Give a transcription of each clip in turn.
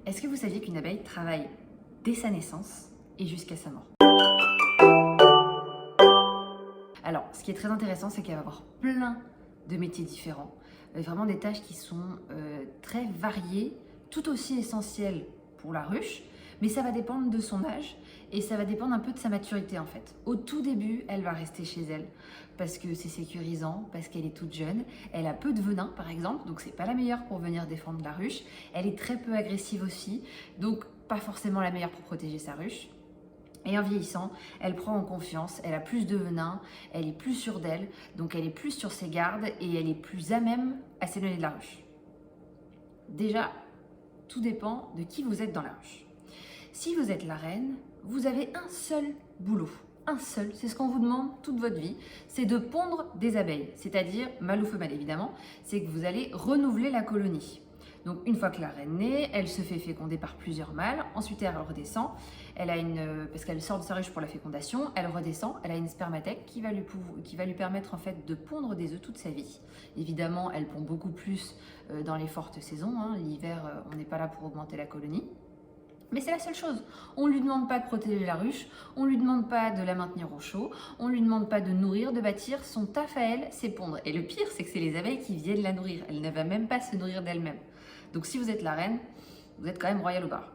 Est-ce que vous saviez qu'une abeille travaille dès sa naissance et jusqu'à sa mort? Alors, ce qui est très intéressant, c'est qu'elle va avoir plein de métiers différents, vraiment des tâches qui sont très variées, tout aussi essentielles pour la ruche, mais ça va dépendre de son âge et ça va dépendre un peu de sa maturité en fait. Au tout début, elle va rester chez elle parce que c'est sécurisant, parce qu'elle est toute jeune, elle a peu de venin par exemple, donc c'est pas la meilleure pour venir défendre la ruche, elle est très peu agressive aussi, donc pas forcément la meilleure pour protéger sa ruche. Et en vieillissant, elle prend en confiance, elle a plus de venin, elle est plus sûre d'elle, donc elle est plus sur ses gardes et elle est plus à même à s'éloigner de la ruche. Déjà, tout dépend de qui vous êtes dans la ruche. Si vous êtes la reine, vous avez un seul boulot. Un seul, c'est ce qu'on vous demande toute votre vie, c'est de pondre des abeilles, c'est-à-dire mâle ou femelle évidemment, c'est que vous allez renouveler la colonie. Donc une fois que la reine naît, elle se fait féconder par plusieurs mâles, ensuite elle redescend, parce qu'elle sort de sa ruche pour la fécondation, elle redescend, elle a une spermathèque qui va lui permettre en fait de pondre des œufs toute sa vie. Évidemment, elle pond beaucoup plus dans les fortes saisons, l'hiver on n'est pas là pour augmenter la colonie. Mais c'est la seule chose. On ne lui demande pas de protéger la ruche, on ne lui demande pas de la maintenir au chaud, on ne lui demande pas de nourrir, de bâtir. Son taf à elle, c'est pondre. Et le pire, c'est que c'est les abeilles qui viennent la nourrir. Elle ne va même pas se nourrir d'elle-même. Donc si vous êtes la reine, vous êtes quand même royal au bar.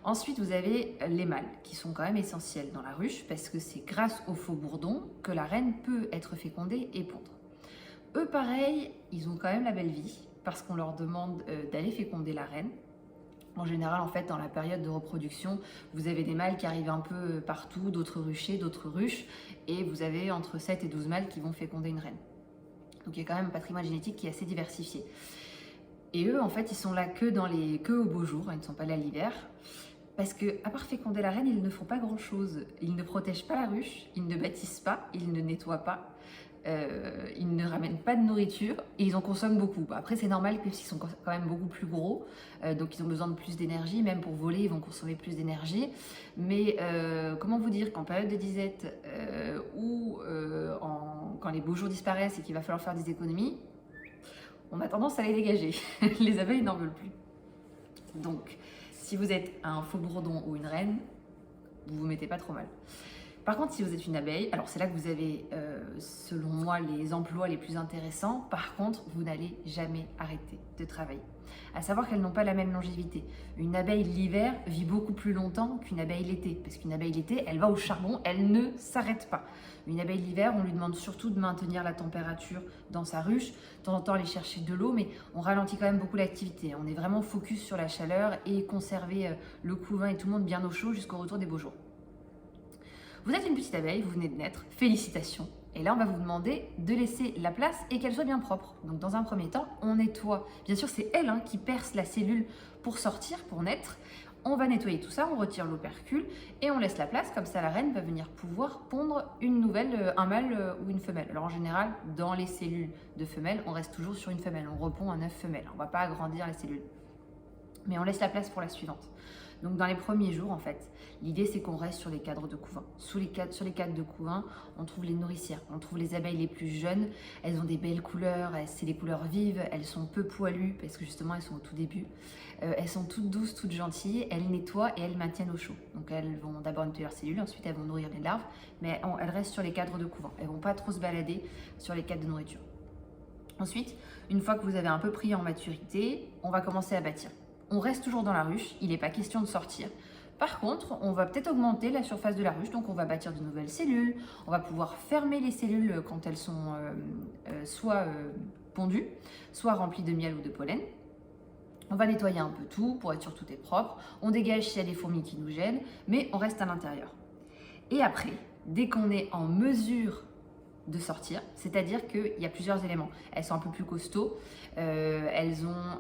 Ensuite, vous avez les mâles, qui sont quand même essentiels dans la ruche, parce que c'est grâce aux faux bourdons que la reine peut être fécondée et pondre. Eux, pareil, ils ont quand même la belle vie, parce qu'on leur demande d'aller féconder la reine. En général, en fait, dans la période de reproduction, vous avez des mâles qui arrivent un peu partout, d'autres ruchers, d'autres ruches, et vous avez entre 7 et 12 mâles qui vont féconder une reine. Donc il y a quand même un patrimoine génétique qui est assez diversifié. Et eux, en fait, ils sont là que au beau jour, ils ne sont pas là l'hiver, parce que à part féconder la reine, ils ne font pas grand-chose. Ils ne protègent pas la ruche, ils ne bâtissent pas, ils ne nettoient pas. Ils ne ramènent pas de nourriture et ils en consomment beaucoup. Après, c'est normal parce qu'ils sont quand même beaucoup plus gros, donc ils ont besoin de plus d'énergie. Même pour voler, ils vont consommer plus d'énergie. Mais comment vous dire qu'en période de disette ou quand les beaux jours disparaissent et qu'il va falloir faire des économies, on a tendance à les dégager. Les abeilles n'en veulent plus. Donc, si vous êtes un faux bourdon ou une reine, vous vous mettez pas trop mal. Par contre, si vous êtes une abeille, alors c'est là que vous avez, selon moi, les emplois les plus intéressants. Par contre, vous n'allez jamais arrêter de travailler. À savoir qu'elles n'ont pas la même longévité. Une abeille l'hiver vit beaucoup plus longtemps qu'une abeille l'été. Parce qu'une abeille l'été, elle va au charbon, elle ne s'arrête pas. Une abeille l'hiver, on lui demande surtout de maintenir la température dans sa ruche, de temps en temps aller chercher de l'eau, mais on ralentit quand même beaucoup l'activité. On est vraiment focus sur la chaleur et conserver le couvain et tout le monde bien au chaud jusqu'au retour des beaux jours. Vous êtes une petite abeille, vous venez de naître, félicitations. Et là, on va vous demander de laisser la place et qu'elle soit bien propre. Donc dans un premier temps, on nettoie. Bien sûr, c'est elle qui perce la cellule pour sortir, pour naître. On va nettoyer tout ça, on retire l'opercule et on laisse la place. Comme ça, la reine va venir pouvoir pondre une nouvelle, un mâle ou une femelle. Alors en général, dans les cellules de femelles, on reste toujours sur une femelle. On repond un œuf femelle. On ne va pas agrandir les cellules. Mais on laisse la place pour la suivante. Donc dans les premiers jours, en fait, l'idée c'est qu'on reste sur les cadres de couvain. Sur les cadres de couvain, on trouve les nourricières, on trouve les abeilles les plus jeunes. Elles ont des belles couleurs, c'est des couleurs vives, elles sont peu poilues parce que justement elles sont au tout début. Elles sont toutes douces, toutes gentilles, elles nettoient et elles maintiennent au chaud. Donc elles vont d'abord nettoyer leurs cellules, ensuite elles vont nourrir les larves, mais elles restent sur les cadres de couvain. Elles ne vont pas trop se balader sur les cadres de nourriture. Ensuite, une fois que vous avez un peu pris en maturité, on va commencer à bâtir. On reste toujours dans la ruche, il n'est pas question de sortir. Par contre, on va peut-être augmenter la surface de la ruche, donc on va bâtir de nouvelles cellules, on va pouvoir fermer les cellules quand elles sont soit pondues, soit remplies de miel ou de pollen. On va nettoyer un peu tout pour être sûr que tout est propre, on dégage s'il y a des fourmis qui nous gênent, mais on reste à l'intérieur. Et après, dès qu'on est en mesure de sortir, c'est-à-dire qu'il y a plusieurs éléments. Elles sont un peu plus costauds, elles ont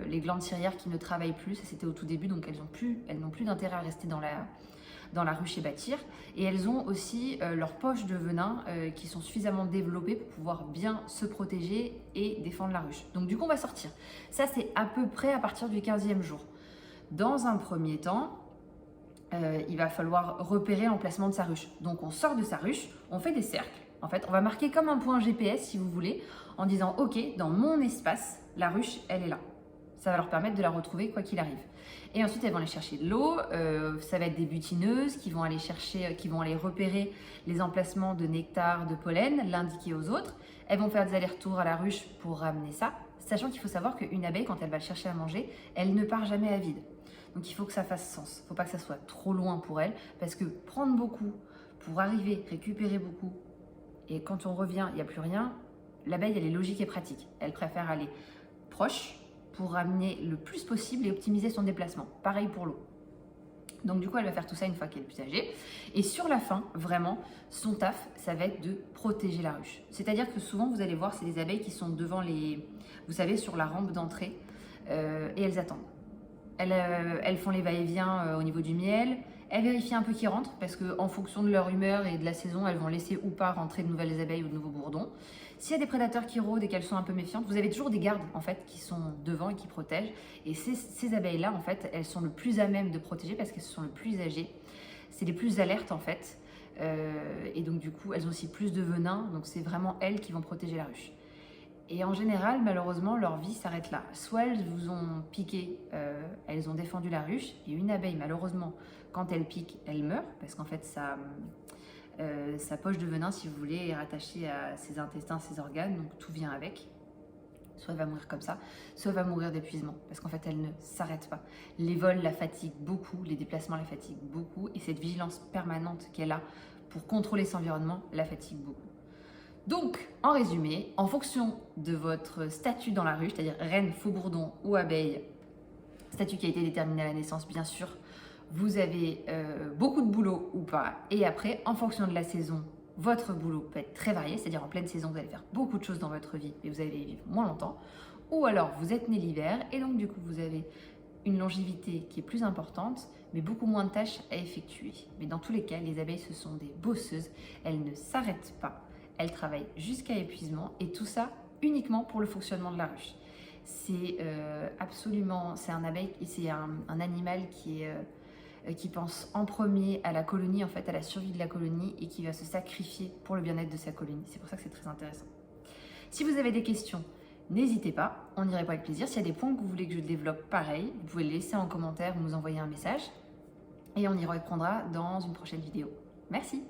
les glandes ciliaires qui ne travaillent plus, ça c'était au tout début, donc elles n'ont plus d'intérêt à rester dans la ruche et bâtir, et elles ont aussi leurs poches de venin qui sont suffisamment développées pour pouvoir bien se protéger et défendre la ruche. Donc du coup on va sortir. Ça c'est à peu près à partir du 15e jour. Dans un premier temps, il va falloir repérer l'emplacement de sa ruche. Donc on sort de sa ruche, on fait des cercles. En fait, on va marquer comme un point GPS, si vous voulez, en disant « Ok, dans mon espace, la ruche, elle est là. » Ça va leur permettre de la retrouver quoi qu'il arrive. Et ensuite, elles vont aller chercher de l'eau. Ça va être des butineuses qui vont aller chercher, qui vont aller repérer les emplacements de nectar, de pollen, l'indiquer aux autres. Elles vont faire des allers-retours à la ruche pour ramener ça, sachant qu'il faut savoir qu'une abeille, quand elle va le chercher à manger, elle ne part jamais à vide. Donc il faut que ça fasse sens. Il ne faut pas que ça soit trop loin pour elle, parce que prendre beaucoup pour arriver, récupérer beaucoup, et quand on revient, il n'y a plus rien, l'abeille, elle est logique et pratique. Elle préfère aller proche pour ramener le plus possible et optimiser son déplacement. Pareil pour l'eau. Donc du coup, elle va faire tout ça une fois qu'elle est plus âgée. Et sur la fin, vraiment, son taf, ça va être de protéger la ruche. C'est-à-dire que souvent, vous allez voir, c'est des abeilles qui sont devant les... Vous savez, sur la rampe d'entrée, et elles attendent. Elles font les va-et-vient au niveau du miel. Elles vérifient un peu qui rentre parce qu'en fonction de leur humeur et de la saison, elles vont laisser ou pas rentrer de nouvelles abeilles ou de nouveaux bourdons. S'il y a des prédateurs qui rôdent et qu'elles sont un peu méfiantes, vous avez toujours des gardes en fait qui sont devant et qui protègent. Et ces abeilles-là, en fait, elles sont le plus à même de protéger parce qu'elles sont le plus âgées. C'est les plus alertes en fait. Et donc du coup, elles ont aussi plus de venin. Donc c'est vraiment elles qui vont protéger la ruche. Et en général, malheureusement, leur vie s'arrête là. Soit elles vous ont piqué, elles ont défendu la ruche, et une abeille, malheureusement, quand elle pique, elle meurt, parce qu'en fait, sa poche de venin, si vous voulez, est rattachée à ses intestins, ses organes, donc tout vient avec. Soit elle va mourir comme ça, soit elle va mourir d'épuisement, parce qu'en fait, elle ne s'arrête pas. Les vols la fatiguent beaucoup, les déplacements la fatiguent beaucoup, et cette vigilance permanente qu'elle a pour contrôler son environnement la fatigue beaucoup. Donc, en résumé, en fonction de votre statut dans la ruche, c'est-à-dire reine, faux bourdon ou abeille, statut qui a été déterminé à la naissance, bien sûr, vous avez beaucoup de boulot ou pas. Et après, en fonction de la saison, votre boulot peut être très varié, c'est-à-dire en pleine saison, vous allez faire beaucoup de choses dans votre vie et vous allez vivre moins longtemps. Ou alors, vous êtes né l'hiver et donc du coup, vous avez une longévité qui est plus importante, mais beaucoup moins de tâches à effectuer. Mais dans tous les cas, les abeilles, ce sont des bosseuses, elles ne s'arrêtent pas. Elle travaille jusqu'à épuisement et tout ça uniquement pour le fonctionnement de la ruche. C'est c'est un abeille, c'est un animal qui pense en premier à la colonie, en fait, à la survie de la colonie et qui va se sacrifier pour le bien-être de sa colonie. C'est pour ça que c'est très intéressant. Si vous avez des questions, n'hésitez pas, on y répond avec plaisir. S'il y a des points que vous voulez que je développe, pareil, vous pouvez les laisser en commentaire ou nous envoyer un message et on y répondra dans une prochaine vidéo. Merci.